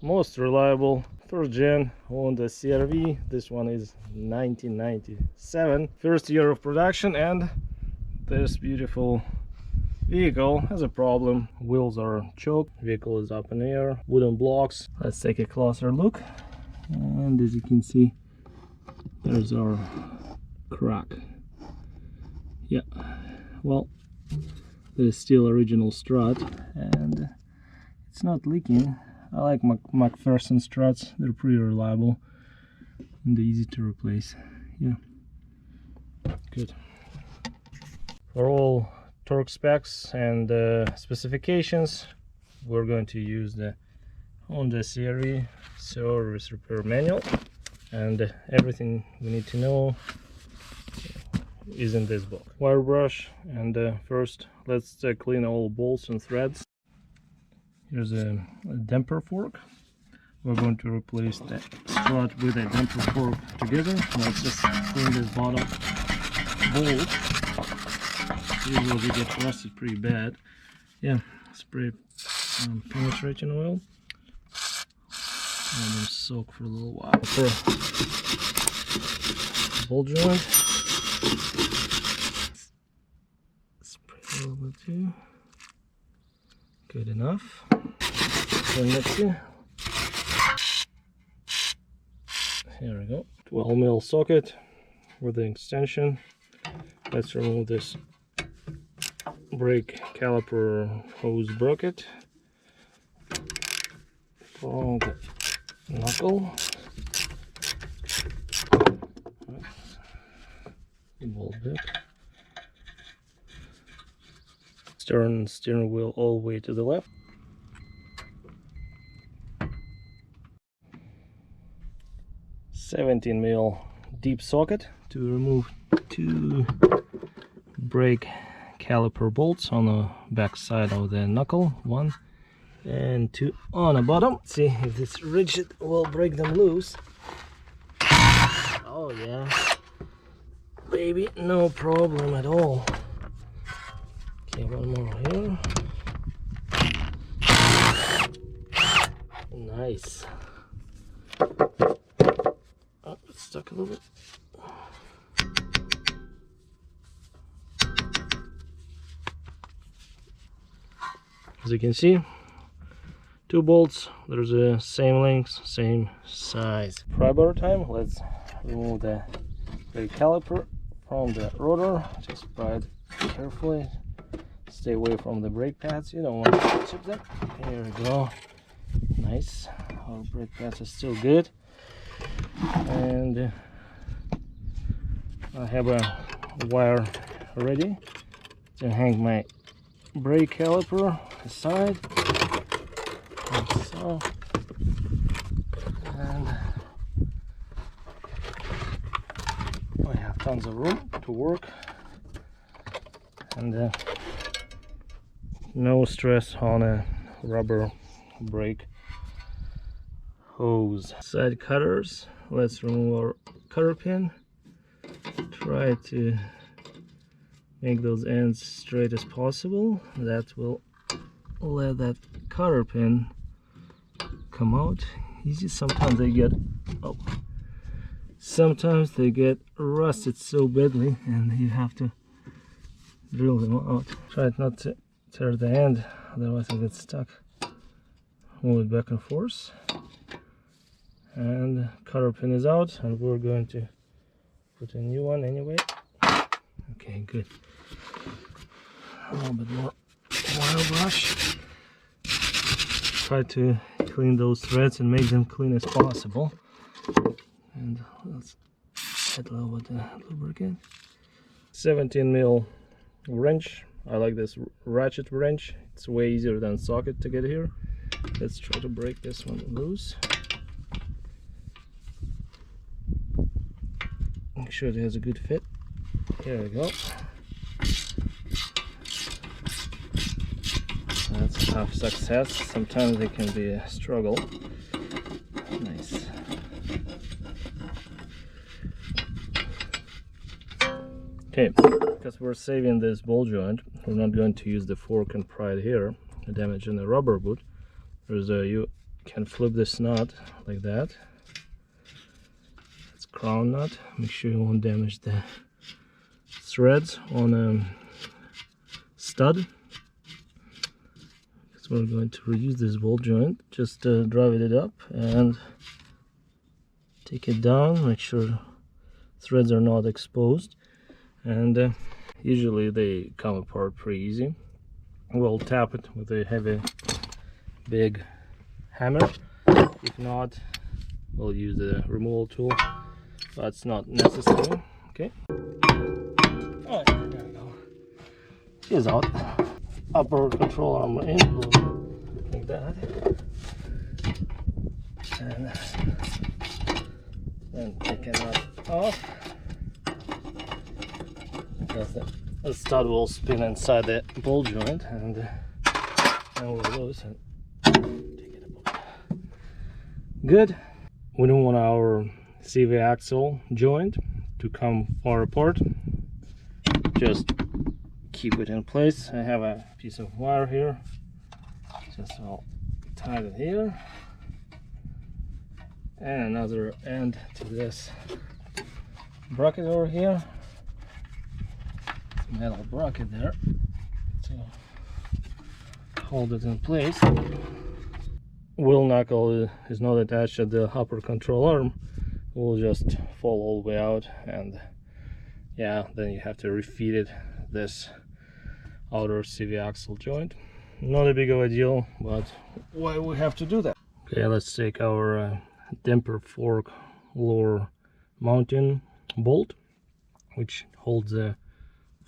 Most reliable first gen Honda CRV. This one is 1997, first year of production, and this beautiful vehicle has a problem. Wheels are choked, vehicle is up in the air, wooden blocks. Let's take a closer look, and as you can see, there's our crack. Yeah, well, this is still original strut and it's not leaking. I like McPherson struts, they're pretty reliable and easy to replace. Yeah, good. For all torque specs and specifications, we're going to use the Honda CRV service repair manual, and everything we need to know is in this book. Wire brush, and first let's clean all bolts and threads. Here's a damper fork. We're going to replace the strut with a damper fork together. Let's just clean this bottom bolt. Usually they get rusted pretty bad. Yeah, spray penetrating oil. Let them soak for a little while. For ball joint, spray a little bit too. Good enough. Turn next here. Here we go. 12mm socket with the extension. Let's remove this brake caliper hose bracket from the knuckle. Bolt back. Steering wheel all the way to the left. $17mm deep socket to remove two brake caliper bolts on the back side of the knuckle, one and two on the bottom. See if this rigid will break them loose. Oh yeah, baby, no problem at all. Okay, one more here. Nice. Oh, it's stuck a little bit. As you can see, two bolts, there's the same length, same size. Pry bar time. Let's remove the brake caliper from the rotor. Just pry it carefully. Stay away from the brake pads, you don't want to chip them. Here we go. Nice. Our brake pads are still good. And I have a wire ready to hang my brake caliper aside, like so. And I have tons of room to work, and no stress on a rubber brake hose. Side cutters. Let's remove our cutter pin. Try to make those ends straight as possible. That will let that cutter pin come out easy. Sometimes they get rusted so badly and you have to drill them out. Try not to tear the end, otherwise it gets stuck. Move it back and forth, and cutter pin is out, and we're going to put a new one anyway. Okay, good. A little bit more wire brush. Try to clean those threads and make them clean as possible. And let's add a little bit of lubricant. 17mm wrench. I like this ratchet wrench. It's way easier than socket to get here. Let's try to break this one loose. Make sure it has a good fit. Here we go. That's half success. Sometimes it can be a struggle. Nice. Okay, because we're saving this ball joint, we're not going to use the fork and pry it here, damaging the rubber boot. There's a can flip this nut like that. It's crown nut. Make sure you won't damage the threads on a stud. So we're going to reuse this ball joint. Just drive it up and take it down. Make sure threads are not exposed, and usually they come apart pretty easy. We'll tap it with a heavy big hammer. If not, we'll use the removal tool, but it's not necessary. Okay. Oh, there we go. She's out. Upper control arm in, like that, and then take it off. Because the stud will spin inside the ball joint, and we'll lose and take it apart. Good. We don't want our CV axle joint to come far apart. Just keep it in place. I have a piece of wire here, just I'll tie it here, and another end to this bracket over here. Metal bracket there to hold it in place. Wheel knuckle is not attached at the upper control arm. It will just fall all the way out, and yeah, then you have to refeed it this outer CV axle joint. Not a big of a deal, but why we have to do that? Okay, let's take our damper fork lower mounting bolt, which holds the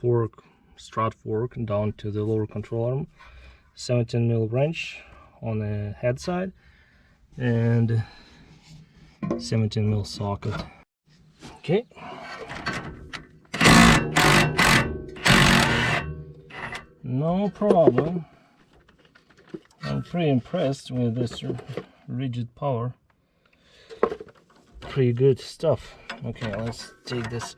fork, strut fork, down to the lower control arm. 17mm wrench on the head side, and 17mm socket. Okay. No problem. I'm pretty impressed with this rigid power. Pretty good stuff. Okay, let's take this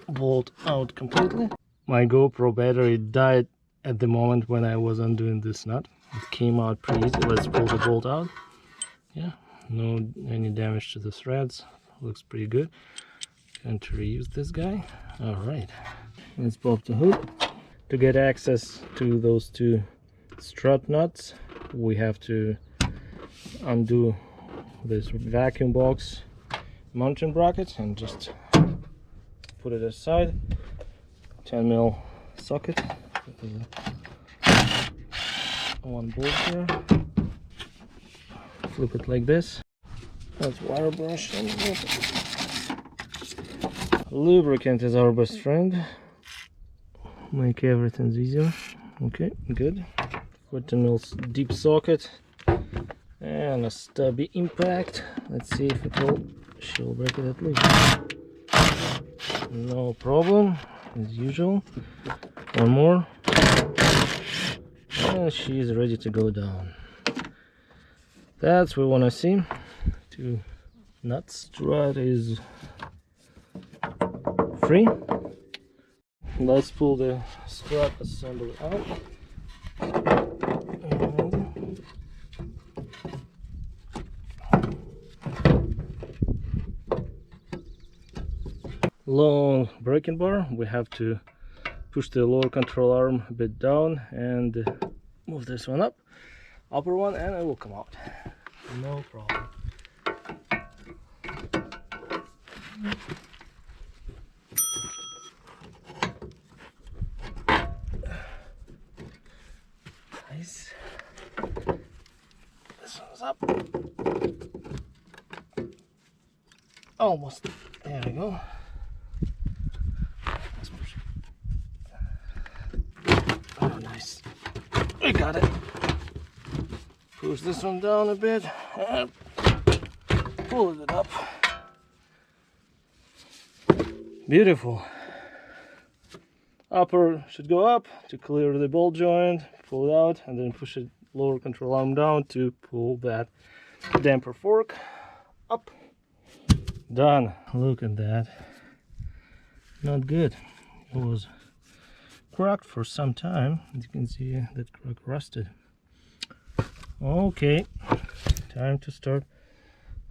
bolt out completely. My GoPro battery died at the moment when I was undoing this nut. It came out pretty easy. Let's pull the bolt out. Yeah, no any damage to the threads. Looks pretty good. Going to reuse this guy. All right, let's pop the hood. To get access to those two strut nuts, we have to undo this vacuum box mounting bracket and just put it aside. 10mm socket. One bolt here. Flip it like this. That's wire brush and lubricant is our best friend. Make everything easier. Okay, good. 14mm deep socket and a stubby impact. Let's see if it will. She'll break it at least. No problem, as usual. One more, and she's ready to go down. That's what we want to see. Two nuts. Strut is free. Let's pull the strut assembly out. Long braking bar. We have to push the lower control arm a bit down and move this one up. Upper one, and it will come out. No problem. Nice. This one's up. Almost. There we go. Oh, nice. We got it. Push this one down a bit and pull it up. Beautiful. Upper should go up to clear the ball joint, pull it out, and then push the lower control arm down to pull that damper fork up. Done. Look at that. Not good. It was cracked for some time. As you can see, that crack rusted. Okay, time to start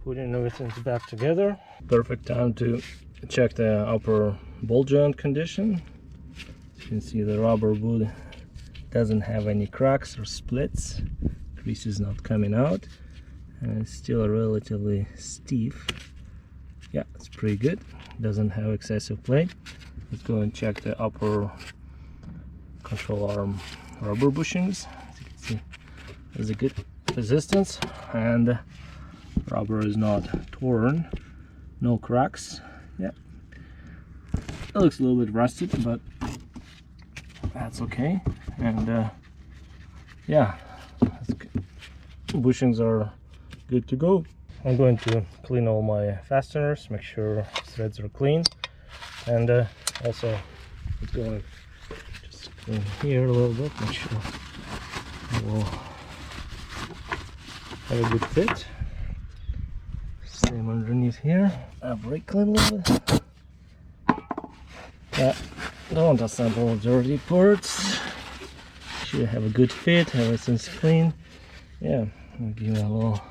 putting everything back together. Perfect time to check the upper ball joint condition. You can see the rubber wood doesn't have any cracks or splits. Grease is not coming out, and it's still relatively stiff. Yeah, it's pretty good. Doesn't have excessive play. Let's go and check the upper control arm rubber bushings. As you can see, there's a good resistance, and rubber is not torn, no cracks. Yeah, it looks a little bit rusted, but that's okay. And yeah, that's good. Bushings are good to go. I'm going to clean all my fasteners, make sure threads are clean, and also it's going just clean here a little bit, make sure it will have a good fit. Same underneath here. I'll brake clean a little bit. Don't assemble dirty parts. Should have a good fit, everything's clean. Yeah, I'll give it a little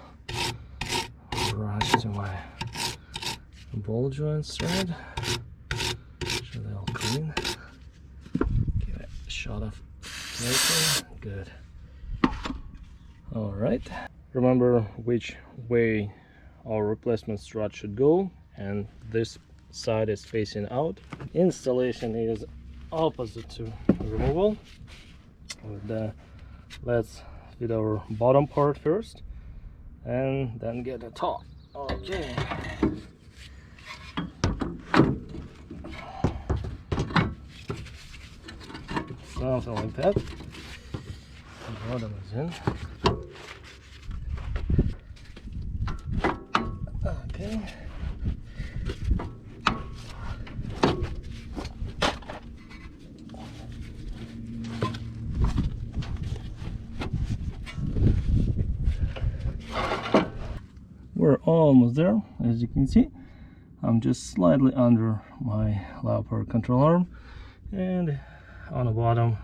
brush to my ball joints thread. Sure they're all clean. Give it a shot of braking. Good. Alright. Remember which way our replacement strut should go, and this side is facing out. Installation is opposite to removal. And, let's fit our bottom part first and then get the top. Okay. Something like that. The bottom is in. Okay. We're almost there. As you can see, I'm just slightly under my low power control arm, and on the bottom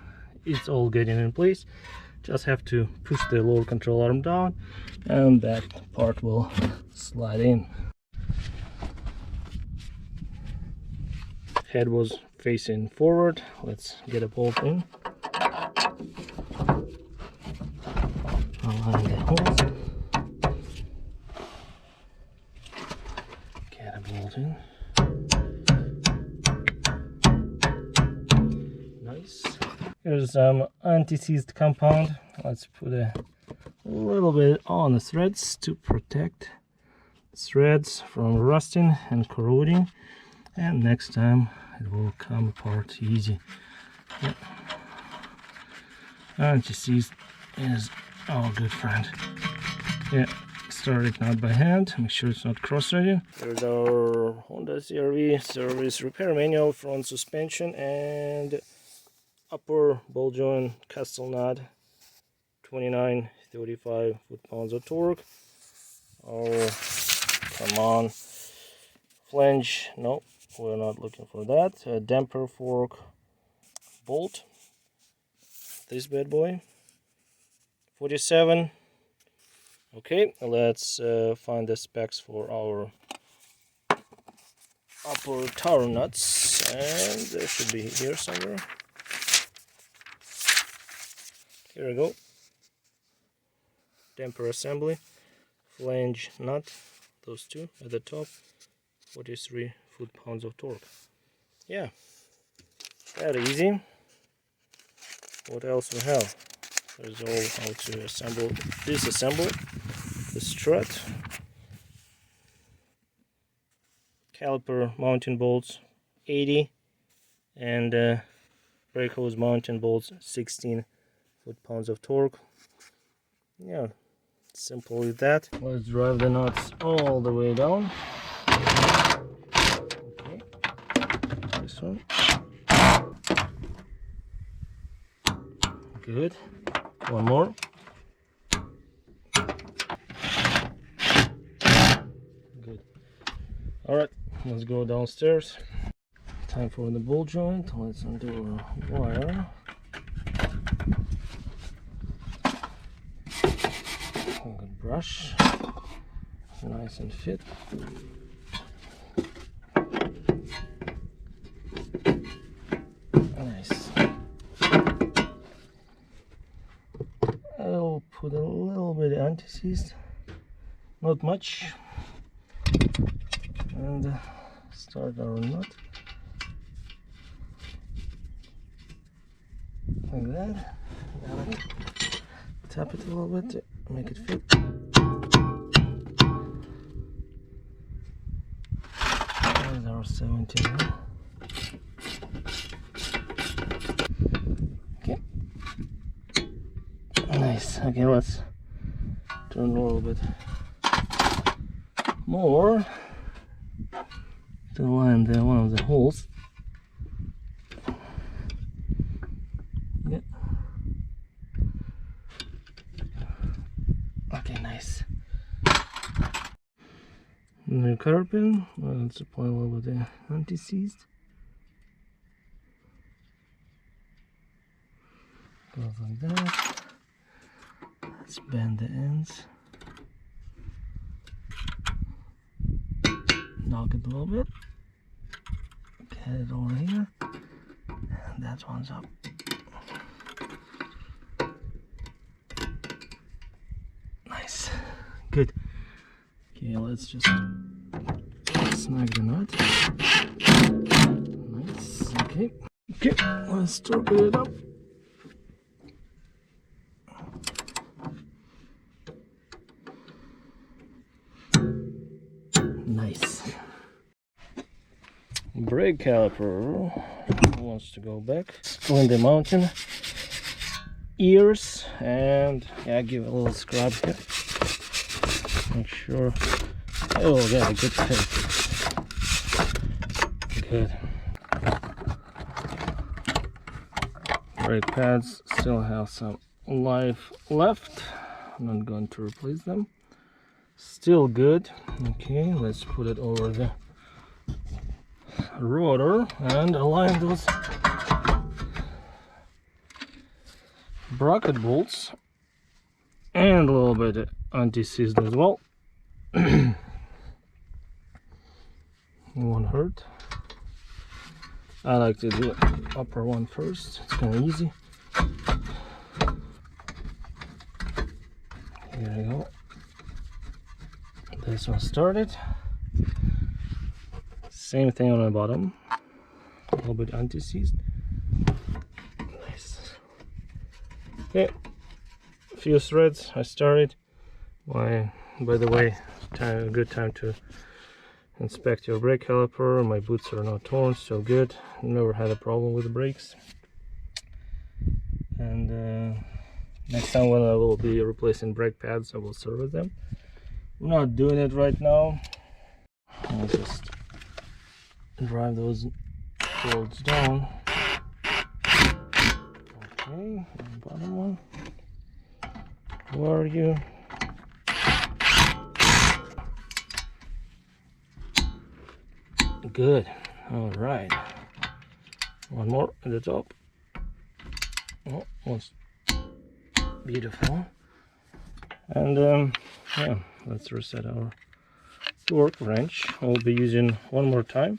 it's all getting in place. Just have to push the lower control arm down and that part will slide in. Head was facing forward. Let's get a bolt in. Align the holes. Get a bolt in. Nice. Here's some anti-seized compound. Let's put a little bit on the threads to protect threads from rusting and corroding, and next time it will come apart easy. Yep. Anti-seized is our good friend. Yeah, start it not by hand, make sure it's not cross-threaded. Here's our Honda CRV service repair manual, front suspension and upper ball joint castle nut, 29-35 foot-pounds of torque. Oh, come on. Flange, no, we're not looking for that. A damper fork bolt, this bad boy, 47. Okay, let's find the specs for our upper tower nuts, and they should be here somewhere. Here we go. Damper assembly, flange nut, those two at the top, 43 foot-pounds of torque. Yeah, that easy. What else we have? There's all how to assemble, disassemble the strut. Caliper mounting bolts 80, and brake hose mounting bolts 16 foot-pounds of torque. Yeah, simple with that. Let's drive the nuts all the way down. Okay, this one. Good. One more. Good. All right, let's go downstairs. Time for the ball joint. Let's undo our wire. Good brush. nice and fit. Nice. I'll put a little bit of anti-seize, not much, and start our knot like that. Now tap it a little bit to make it fit. There's our 17. Okay. Nice. Okay, let's turn a little bit more to line one of the holes. Yeah. Okay, nice. The cotter pin, let's apply a little bit of anti-seize. Goes like that. Let's bend the ends. Knock it a little bit. Get it over here. And that one's up. Nice. Good. Okay, let's just snag the knot. Nice. Okay. Okay, let's torque it up. Nice. Brake caliper wants to go back. Clean the mountain ears and yeah, give it a little scrub here. Make sure. Oh yeah, good fit. Good. Brake pads still have some life left. I'm not going to replace them. Still good. Okay, let's put it over the rotor and align those bracket bolts and a little bit of anti-seize as well. It won't hurt. I like to do the upper one first, it's kind of easy. Here we go. This one started. Same thing on the bottom. A little bit anti-seize. Nice. Okay. A few threads. I started. By the way, a good time to inspect your brake caliper. My boots are not torn, so good. Never had a problem with the brakes. And next time when I will be replacing brake pads, I will service them. I'm not doing it right now. I'll just drive those bolts down. Okay, and bottom one. Where are you? Good. All right. One more at the top. Oh, that's beautiful. And yeah, let's reset our torque wrench. I'll be using one more time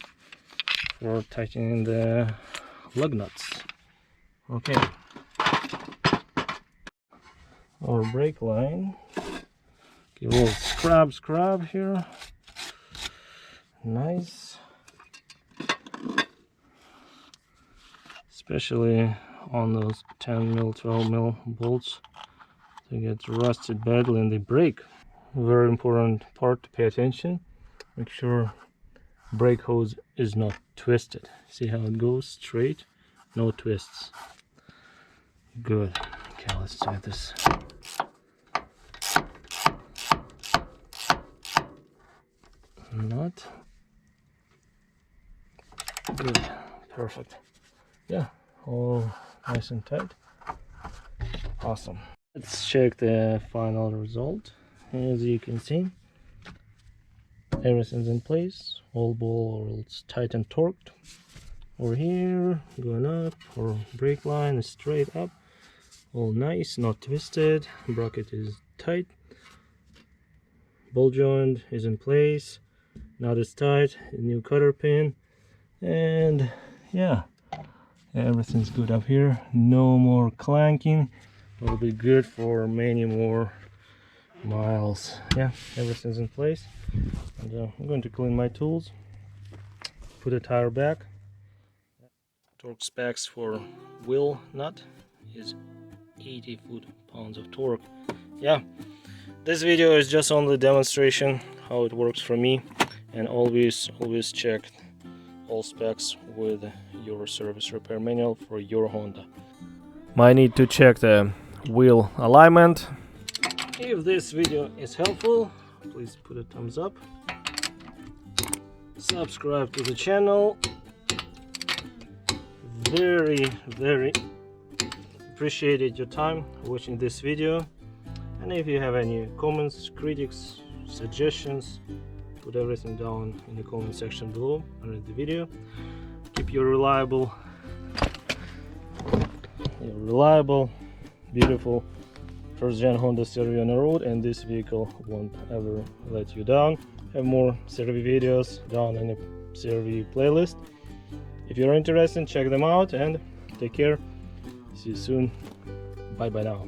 for tightening the lug nuts. Okay. Our brake line. Give a little scrub here. Nice. Especially on those 10mm, 12mm bolts. They get rusted badly and they break. Very important part to pay attention. Make sure brake hose is not twisted. See how it goes straight, no twists. Good. Okay, let's do this. Knot. Good. Perfect. Yeah, all nice and tight. Awesome. Let's check the final result. As you can see, everything's in place. All bolts tight and torqued. Over here, going up, or brake line is straight up. All nice, not twisted. Bracket is tight. ball joint is in place, not as tight, a new cutter pin, and yeah, everything's good up here. No more clanking. Will be good for many more miles. Yeah, everything's in place. And I'm going to clean my tools, put the tire back. Torque specs for wheel nut is 80 foot-pounds of torque. Yeah, this video is just only demonstration how it works for me, and always check all specs with your service repair manual for your Honda. Might need to check the wheel alignment. If this video is helpful, please put a thumbs up, subscribe to the channel. Very appreciated your time watching this video, and if you have any comments, critics, suggestions, put everything down in the comment section below under the video. Keep your reliable, beautiful first-gen Honda CR-V on the road, and this vehicle won't ever let you down. Have more CR-V videos down in the CR-V playlist. If you're interested, check them out, and take care. See you soon. Bye now.